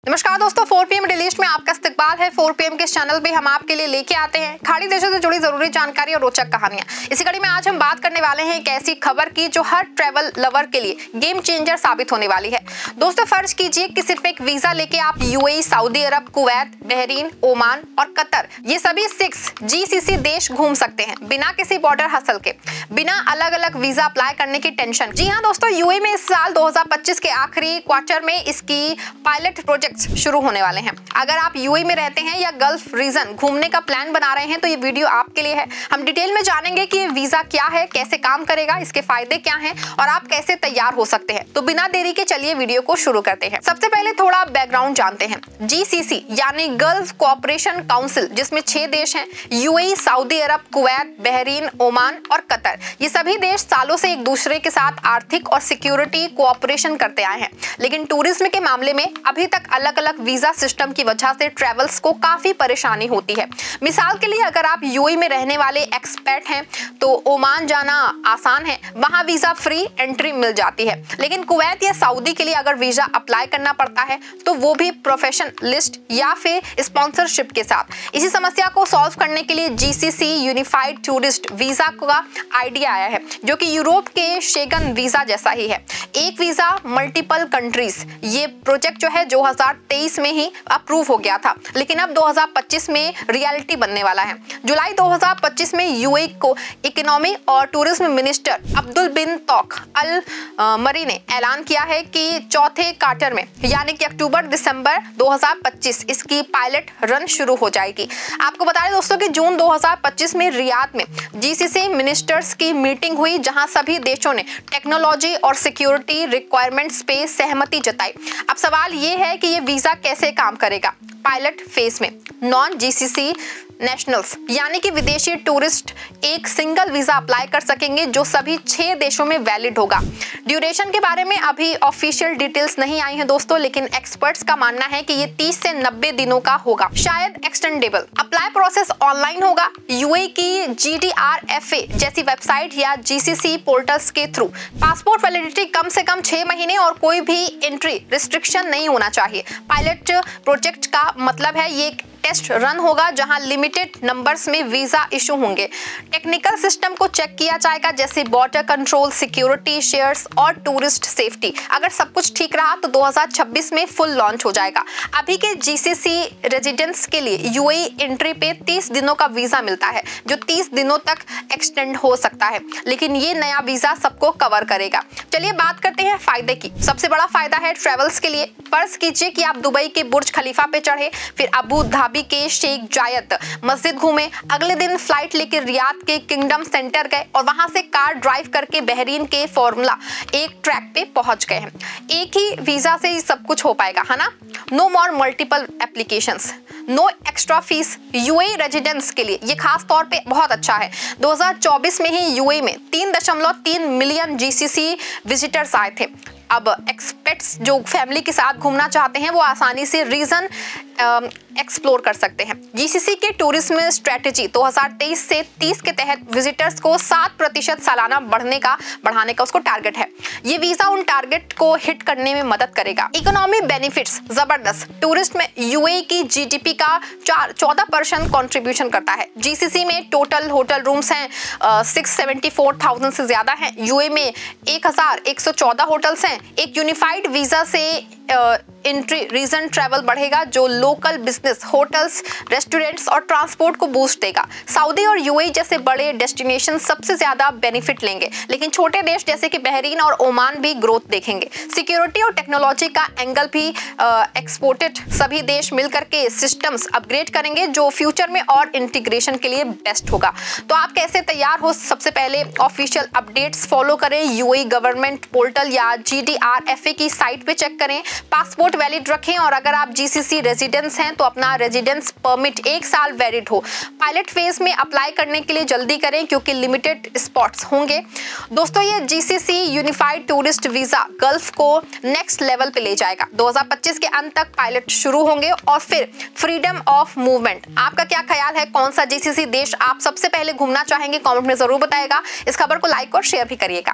नमस्कार दोस्तों, 4 PM middle east में आपका इस्तकबाल है। 4 PM के चैनल पे हम आपके लिए लेके आते हैं खाड़ी देशों से जुड़ी जरूरी जानकारी और रोचक कहानियां। इसी कड़ी में आज हम बात करने वाले हैं एक ऐसी खबर की जो हर ट्रैवल लवर के लिए गेम चेंजर साबित होने वाली है। दोस्तों, फर्ज कीजिए कि सिर्फ एक वीजा लेके आप यूएई, सऊदी अरब, कुवैत, बहरीन, ओमान और कतर ये सभी 6 GCC देश घूम सकते हैं बिना किसी बॉर्डर हसल के, बिना अलग अलग वीजा अप्लाई करने की टेंशन। जी हाँ दोस्तों, यूएई में इस साल 2025 के आखिरी क्वार्टर में इसकी पायलट प्रोजेक्ट शुरू होने वाले हैं। अगर आप यूएई में रहते हैं या गल्फ रीजन घूमने का प्लान बना रहे हैं तो ये वीडियो आपके लिए है। हम डिटेल में जानेंगे कि ये वीजा क्या है, कैसे काम करेगा, इसके फायदे क्या हैं और आप कैसे तैयार हो सकते हैं। तो बिना देरी के चलिए वीडियो को शुरू करते हैं। सबसे पहले थोड़ा बैकग्राउंड जानते हैं। GCC यानी गल्फ कोऑपरेशन काउंसिल, जिसमें 6 देश हैं, यूएई, सऊदी अरब, कुवैत, बहरीन, ओमान और कतर। ये सभी देश सालों से एक दूसरे के साथ आर्थिक और सिक्योरिटी कोऑपरेशन करते आए हैं, लेकिन टूरिज्म के मामले में अभी तक अलग अलग वीजा सिस्टम की वजह से ट्रैवल्स को काफी परेशानी होती है। मिसाल के लिए, अगर आप यूएई में रहने वाले एक्सपैट हैं तो ओमान जाना आसान है, वहां वीजा फ्री एंट्री मिल जाती है। लेकिन कुवैत या सऊदी के लिए अगर वीजा अप्लाई करना पड़ता है तो वो भी प्रोफेशन लिस्ट या फिर स्पॉन्सरशिप के साथ। इसी समस्या को सॉल्व करने के लिए GCC यूनिफाइड टूरिस्ट वीजा का आइडिया आया है, जो कि यूरोप के शेंगन वीजा जैसा ही है। एक वीजा मल्टीपल कंट्रीज। ये प्रोजेक्ट जो है 2023 में ही अप्रूव हो गया था, लेकिन अब 2025 में रियलिटी बनने वाला है। जुलाई 2025 में यूएई को इकोनॉमी और टूरिज्म मिनिस्टर अब्दुल बिन तौक अल मरी ने ऐलान किया है कि चौथे क्वार्टर में यानी कि अक्टूबर-दिसंबर 2025 इसकी पायलट रन शुरू हो जाएगी। आपको बता दें दोस्तों कि जून 2025 में रियाद में GCC मिनिस्टर्स की मीटिंग हुई, जहां सभी देशों ने टेक्नोलॉजी और सिक्योरिटी रिक्वायरमेंट्स पे सहमति जताई। अब सवाल ये है कि ये वीजा कैसे काम करेगा। पायलट फेज में नॉन GCC नेशनल्स यानी कि विदेशी टूरिस्ट एक सिंगल वीजा अप्लाई कर सकेंगे, जो सभी 6 देशों में वैलिड होगा। ड्यूरेशन के बारे में अभी ऑफिशियल डिटेल्स नहीं आई हैं दोस्तों, लेकिन एक्सपर्ट्स का मानना है कि ये 30 से 90 दिनों का होगा, शायद एक्सटेंडेबल। अप्लाई प्रोसेस ऑनलाइन होगा, यूएई की GDRFA जैसी वेबसाइट या GCC पोर्टल्स के थ्रू। पासपोर्ट वैलिडिटी कम से कम 6 महीने और कोई भी एंट्री रिस्ट्रिक्शन नहीं होना चाहिए। पायलट प्रोजेक्ट का मतलब है ये टेस्ट रन होगा जहां लिमिटेड नंबर्स में वीजा इशू होंगे। टेक्निकल सिस्टम को चेक किया जाएगा, जैसे बॉर्डर कंट्रोल, सिक्योरिटी, शेयर्स और टूरिस्ट सेफ्टी। अगर सब कुछ ठीक रहा तो 2026 में फुल लॉन्च हो जाएगा। अभी के GCC रेजिडेंट्स के लिए यूएई एंट्री पे 30 दिनों का वीजा मिलता है, जो 30 दिनों तक एक्सटेंड हो सकता है, लेकिन ये नया वीजा सबको कवर करेगा। चलिए बात करते हैं फायदे की। सबसे बड़ा फायदा है ट्रेवल्स के लिए। फर्ज कीजिए कि आप दुबई के बुर्ज खलीफा पे चढ़े, फिर अबू धाबी के शेख जायद मस्जिद घूमे, अगले दिन फ्लाइट लेकर रियाद के किंगडम सेंटर गए और वहां से कार ड्राइव करके बहरीन के फॉर्मूला एक ट्रैक पे पहुंच गए हैं। एक ही वीजा से ही सब कुछ हो पाएगा, है ना। No more multiple applications, no extra fees. UAE residents के लिए ये खास तौर पे बहुत अच्छा है। 2024 में ही यूएई में 3.3 मिलियन GCC विजिटर्स आए थे। अब एक्सपेट्स जो फैमिली के साथ घूमना चाहते हैं वो आसानी से रीजन एक्सप्लोर कर सकते हैं। GCC के टूरिज्म स्ट्रेटेजी 2023 से 30 के तहत विजिटर्स को 7% सालाना बढ़ाने का उसको टारगेट है। ये वीजा उन टारगेट को हिट करने में मदद करेगा। इकोनॉमी बेनिफिट्स जबरदस्त। टूरिस्ट में यूएई की GDP का 14% कंट्रीब्यूशन करता है। GCC में टोटल होटल रूम्स हैं 674,000 से ज्यादा हैं। यूएई में 1114 होटल्स हैं। एक यूनिफाइड वीजा से एंट्री रीजन ट्रैवल बढ़ेगा, जो लोकल बिजनेस, होटल्स, रेस्टोरेंट्स और ट्रांसपोर्ट को बूस्ट देगा। सऊदी और यूएई जैसे बड़े डेस्टिनेशन सबसे ज्यादा बेनिफिट लेंगे, लेकिन छोटे देश जैसे कि बहरीन और ओमान भी ग्रोथ देखेंगे। सिक्योरिटी और टेक्नोलॉजी का एंगल भी एक्सपोर्टेड सभी देश मिलकर के सिस्टम्स अपग्रेड करेंगे, जो फ्यूचर में और इंटीग्रेशन के लिए बेस्ट होगा। तो आप कैसे तैयार हो? सबसे पहले ऑफिशियल अपडेट्स फॉलो करें, यूएई गवर्नमेंट पोर्टल या GDRFA की साइट पे चेक करें, पासपोर्ट वैलिड रखें और अगर आप GCC रेजिडेंस हैं तो अपना रेजिडेंस परमिट 1 साल वैलिड हो। पायलट फेज में अप्लाई करने के लिए जल्दी करें क्योंकि लिमिटेड स्पॉट्स होंगे। दोस्तों, ये GCC unified tourist visa gulf को नेक्स्ट लेवल पे ले जाएगा। 2025 के अंत तक पायलट शुरू होंगे और फिर फ्रीडम ऑफ मूवमेंट। आपका क्या ख्याल है, कौन सा GCC देश आप सबसे पहले घूमना चाहेंगे? कॉमेंट में जरूर बताएगा। इस खबर को लाइक और शेयर भी करिएगा।